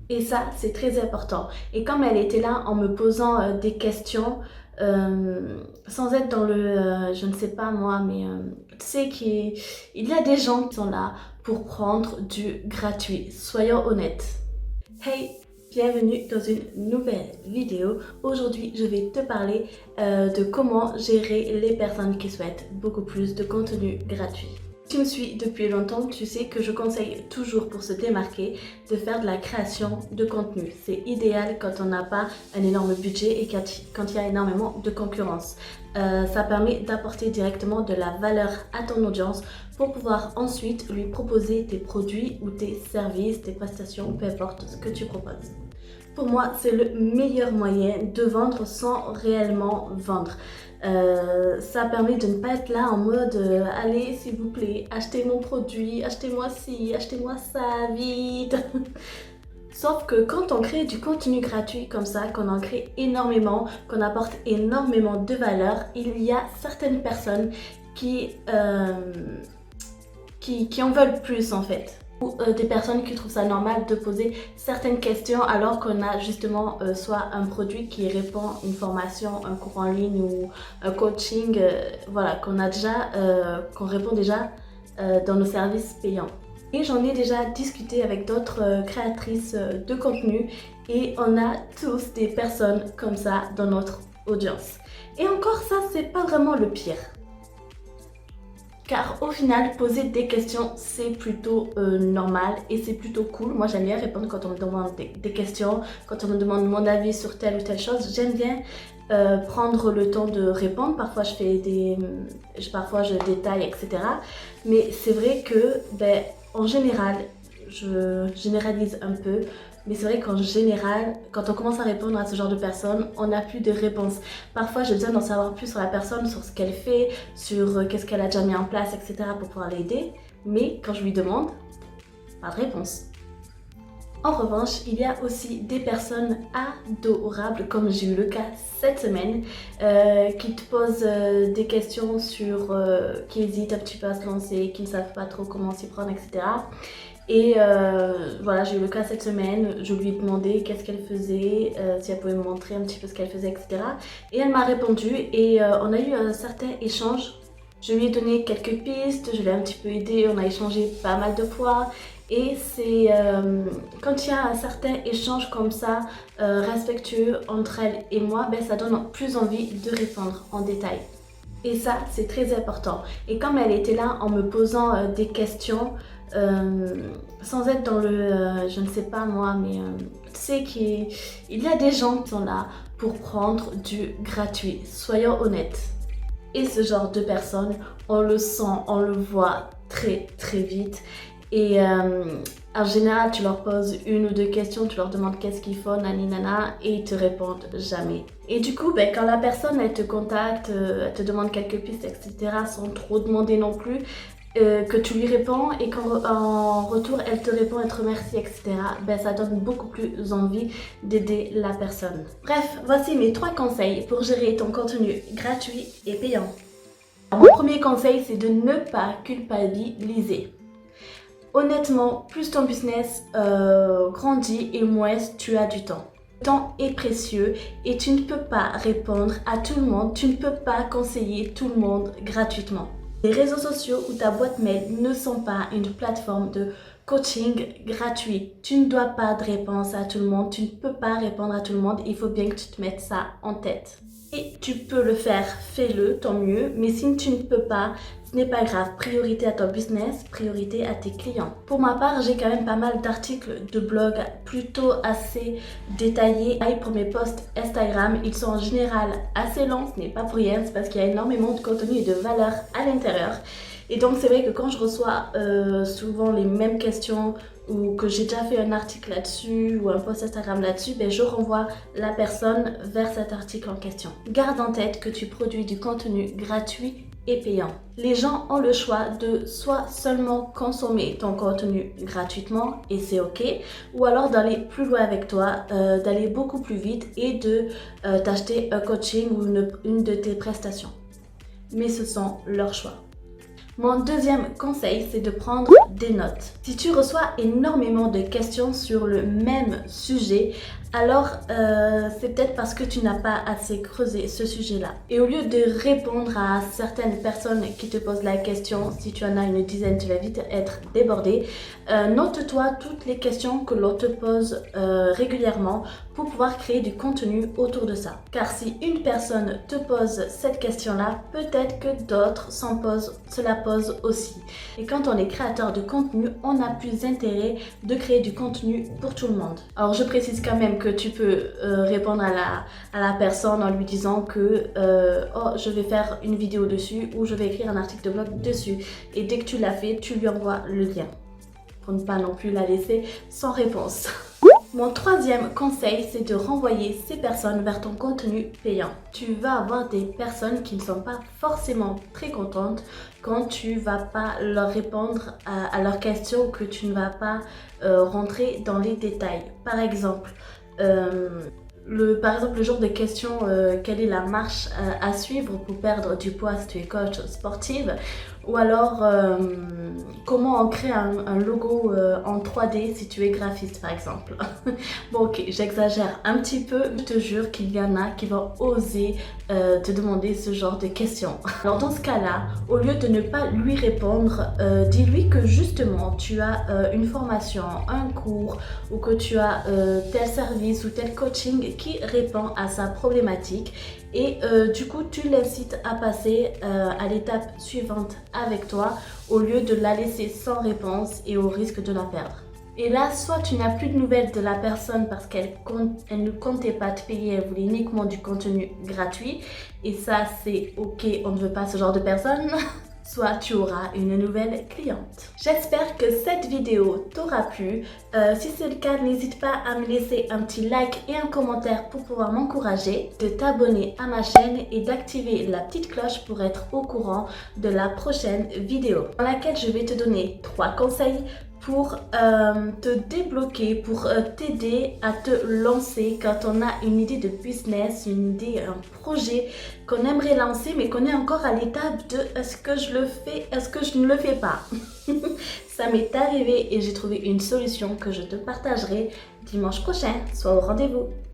Et ça, c'est très important. Et comme elle était là en me posant des questions, sans être dans je ne sais pas moi, mais tu sais qu'il y a des gens qui sont là pour prendre du gratuit. Soyons honnêtes. Hey, bienvenue dans une nouvelle vidéo. Aujourd'hui, je vais te parler de comment gérer les personnes qui souhaitent beaucoup plus de contenu gratuit. Si tu me suis depuis longtemps, tu sais que je conseille toujours pour se démarquer de faire de la création de contenu. C'est idéal quand on n'a pas un énorme budget et quand il y a énormément de concurrence. Ça permet d'apporter directement de la valeur à ton audience pour pouvoir ensuite lui proposer tes produits ou tes services, tes prestations, peu importe ce que tu proposes. Pour moi, c'est le meilleur moyen de vendre sans réellement vendre. Ça permet de ne pas être là en mode allez s'il vous plaît, achetez mon produit, achetez-moi ci, achetez-moi ça, vite. Sauf que quand on crée du contenu gratuit comme ça, qu'on en crée énormément, qu'on apporte énormément de valeur, il y a certaines personnes qui en veulent plus en fait. Ou des personnes qui trouvent ça normal de poser certaines questions alors qu'on a justement soit un produit qui répond à une formation, un cours en ligne ou un coaching, voilà, qu'on répond déjà dans nos services payants. Et j'en ai déjà discuté avec d'autres créatrices de contenu et on a tous des personnes comme ça dans notre audience. Et encore ça, c'est pas vraiment le pire. Car au final, poser des questions, c'est plutôt normal et c'est plutôt cool. Moi, j'aime bien répondre quand on me demande des questions, quand on me demande mon avis sur telle ou telle chose. J'aime bien prendre le temps de répondre. Parfois, parfois, je détaille, etc. Mais c'est vrai que, en général, je généralise un peu. Mais c'est vrai qu'en général, quand on commence à répondre à ce genre de personnes, on n'a plus de réponse. Parfois, j'ai besoin d'en savoir plus sur la personne, sur ce qu'elle fait, sur qu'est-ce qu'elle a déjà mis en place, etc. pour pouvoir l'aider. Mais quand je lui demande, pas de réponse. En revanche, il y a aussi des personnes adorables, comme j'ai eu le cas cette semaine, qui te posent des questions qui hésitent un petit peu à se lancer, qui ne savent pas trop comment s'y prendre, etc. Et voilà, j'ai eu le cas cette semaine, je lui ai demandé qu'est-ce qu'elle faisait, si elle pouvait me montrer un petit peu ce qu'elle faisait, etc. Et elle m'a répondu et on a eu un certain échange. Je lui ai donné quelques pistes, je l'ai un petit peu aidée, on a échangé pas mal de fois. Et c'est quand il y a un certain échange comme ça, respectueux entre elle et moi, ça donne plus envie de répondre en détail. Et ça, c'est très important. Et comme elle était là en me posant des questions, sans être dans je ne sais pas moi, mais tu sais qu'il y a des gens qui sont là pour prendre du gratuit. Soyons honnêtes. Et ce genre de personnes, on le sent, on le voit très très vite. Et en général, tu leur poses une ou deux questions, tu leur demandes qu'est-ce qu'ils font, nani nana, et ils te répondent jamais. Et du coup, quand la personne, elle te contacte, elle te demande quelques pistes, etc., sans trop demander non plus, que tu lui réponds et qu'en retour, elle te répond, elle te remercie, etc., ça donne beaucoup plus envie d'aider la personne. Bref, voici mes 3 conseils pour gérer ton contenu gratuit et payant. Mon premier conseil, c'est de ne pas culpabiliser. Honnêtement, plus ton business grandit et moins tu as du temps. Le temps est précieux et tu ne peux pas répondre à tout le monde, tu ne peux pas conseiller tout le monde gratuitement. Les réseaux sociaux ou ta boîte mail ne sont pas une plateforme de coaching gratuit. Tu ne dois pas de réponse à tout le monde, tu ne peux pas répondre à tout le monde, il faut bien que tu te mettes ça en tête. Et tu peux le faire, fais-le, tant mieux, mais si tu ne peux pas, ce n'est pas grave, priorité à ton business, priorité à tes clients. Pour ma part, j'ai quand même pas mal d'articles de blog plutôt assez détaillés. Et pour mes posts Instagram, ils sont en général assez longs, ce n'est pas pour rien, c'est parce qu'il y a énormément de contenu et de valeur à l'intérieur. Et donc c'est vrai que quand je reçois souvent les mêmes questions ou que j'ai déjà fait un article là-dessus ou un post Instagram là-dessus, je renvoie la personne vers cet article en question. Garde en tête que tu produis du contenu gratuit et payant. Les gens ont le choix de soit seulement consommer ton contenu gratuitement et c'est ok, ou alors d'aller plus loin avec toi, d'aller beaucoup plus vite et de t'acheter un coaching ou une de tes prestations. Mais ce sont leurs choix. Mon deuxième conseil, c'est de prendre des notes. Si tu reçois énormément de questions sur le même sujet, alors c'est peut-être parce que tu n'as pas assez creusé ce sujet-là. Et au lieu de répondre à certaines personnes qui te posent la question, si tu en as une dizaine, tu vas vite être débordé. Note-toi toutes les questions que l'on te pose régulièrement pour pouvoir créer du contenu autour de ça. Car si une personne te pose cette question-là, peut-être que d'autres se la posent aussi. Et quand on est créateur de contenu, on a plus intérêt de créer du contenu pour tout le monde. Alors je précise quand même que tu peux répondre à la personne en lui disant que oh, je vais faire une vidéo dessus ou je vais écrire un article de blog dessus. Et dès que tu l'as fait, tu lui envoies le lien pour ne pas non plus la laisser sans réponse. Mon troisième conseil, c'est de renvoyer ces personnes vers ton contenu payant. Tu vas avoir des personnes qui ne sont pas forcément très contentes quand tu vas pas leur répondre à leurs questions, que tu ne vas pas rentrer dans les détails. Par exemple, le genre de question quelle est la marche à suivre pour perdre du poids si tu es coach sportive, ou alors comment on crée un logo en 3D si tu es graphiste par exemple. Bon ok, j'exagère un petit peu, je te jure qu'il y en a qui vont oser te demander ce genre de questions. Alors dans ce cas-là, au lieu de ne pas lui répondre, dis-lui que justement tu as une formation, un cours, ou que tu as tel service ou tel coaching qui répond à sa problématique, et du coup tu l'incites à passer à l'étape suivante avec toi au lieu de la laisser sans réponse et au risque de la perdre. Et là, soit tu n'as plus de nouvelles de la personne parce qu'elle ne comptait pas te payer, elle voulait uniquement du contenu gratuit, et ça c'est ok, on ne veut pas ce genre de personne. Soit tu auras une nouvelle cliente. J'espère que cette vidéo t'aura plu. Si c'est le cas, n'hésite pas à me laisser un petit like et un commentaire pour pouvoir m'encourager, de t'abonner à ma chaîne et d'activer la petite cloche pour être au courant de la prochaine vidéo, dans laquelle je vais te donner 3 conseils pour te débloquer, pour t'aider à te lancer quand on a une idée de business, une idée, un projet qu'on aimerait lancer mais qu'on est encore à l'étape de est-ce que je le fais, est-ce que je ne le fais pas. Ça m'est arrivé et j'ai trouvé une solution que je te partagerai dimanche prochain, sois au rendez-vous.